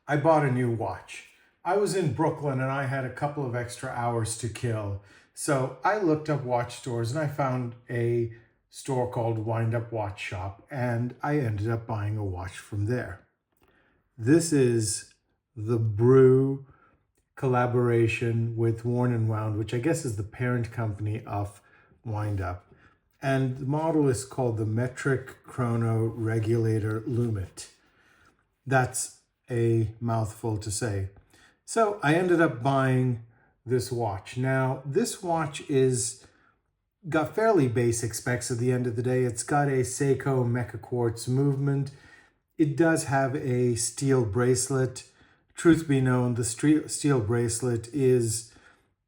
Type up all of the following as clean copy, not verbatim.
I bought a new watch. I was in Brooklyn and I had a couple of extra hours to kill. So I looked up watch stores and I found a store called Windup Watch Shop, and I ended up buying a watch from there. This is the Brew collaboration with Worn Wound, which I guess is the parent company of Windup. And the model is called the Metric Chrono Regulator Lumed. That's a mouthful to say. So I ended up buying this watch. Now, this watch got fairly basic specs at the end of the day. It's got a Seiko Mechaquartz movement. It does have a steel bracelet. Truth be known, the steel bracelet is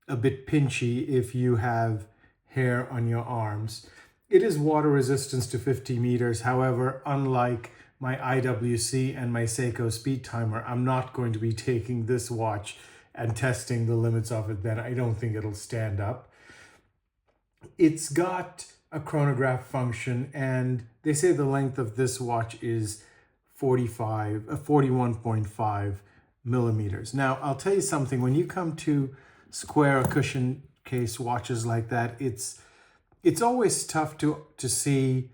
a bit pinchy if you have hair on your arms. It is water resistance to 50 meters. However, unlike my IWC and my Seiko speed timer, I'm not going to be taking this watch and testing the limits of it then. I don't think it'll stand up. It's got a chronograph function, and they say the length of this watch is 41.5 millimeters. Now, I'll tell you something. When you come to square or cushion case watches like that, it's always tough to see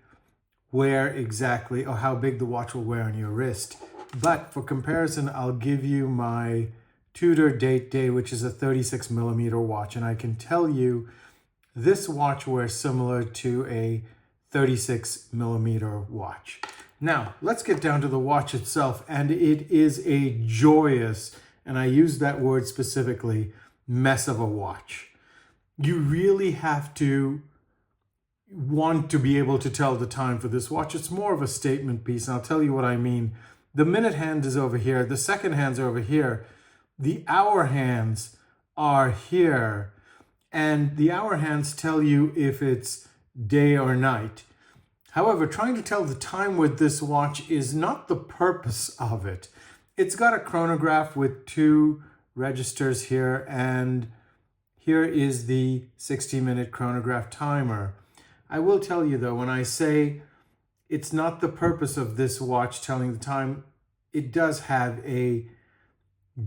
where exactly or how big the watch will wear on your wrist. But for comparison, I'll give you my Tudor date day, which is a 36 millimeter watch, and I can tell you this watch wears similar to a 36 millimeter watch. Now, let's get down to the watch itself, and it is a joyous, and I use that word specifically, mess of a watch. You really have to want to be able to tell the time for this watch. It's more of a statement piece, and I'll tell you what I mean. The minute hand is over here, the second hands are over here, the hour hands are here, and the hour hands tell you if it's day or night. However, trying to tell the time with this watch is not the purpose of it. It's got a chronograph with 2 registers here, and here is the 60-minute chronograph timer. I will tell you though, when I say it's not the purpose of this watch telling the time, it does have a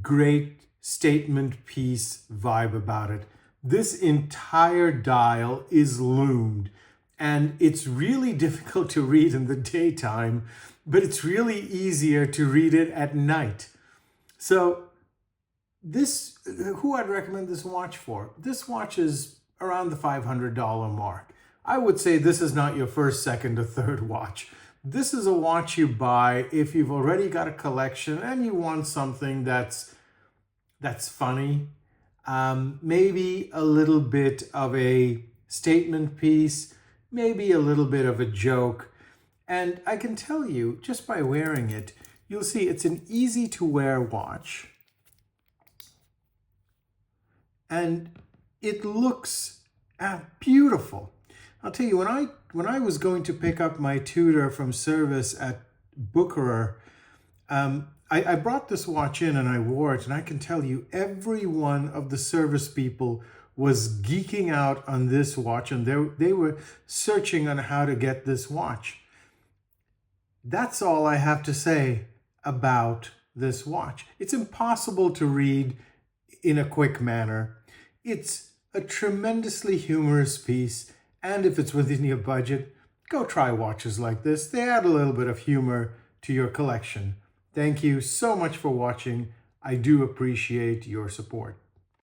great statement piece vibe about it. This entire dial is lumed, and it's really difficult to read in the daytime, but it's really easier to read it at night. So who I'd recommend this watch for? This watch is around the $500 mark. I would say this is not your first, second, or third watch. This is a watch you buy if you've already got a collection and you want something that's funny, maybe a little bit of a statement piece, maybe a little bit of a joke. And I can tell you, just by wearing it, you'll see it's an easy to wear watch. And it looks beautiful. I'll tell you, when I was going to pick up my Tudor from service at Bookerer, I brought this watch in and I wore it, and I can tell you every one of the service people was geeking out on this watch, and they were searching on how to get this watch. That's all I have to say about this watch. It's impossible to read in a quick manner. It's a tremendously humorous piece, and if it's within your budget, go try watches like this. They add a little bit of humor to your collection. Thank you so much for watching. I do appreciate your support.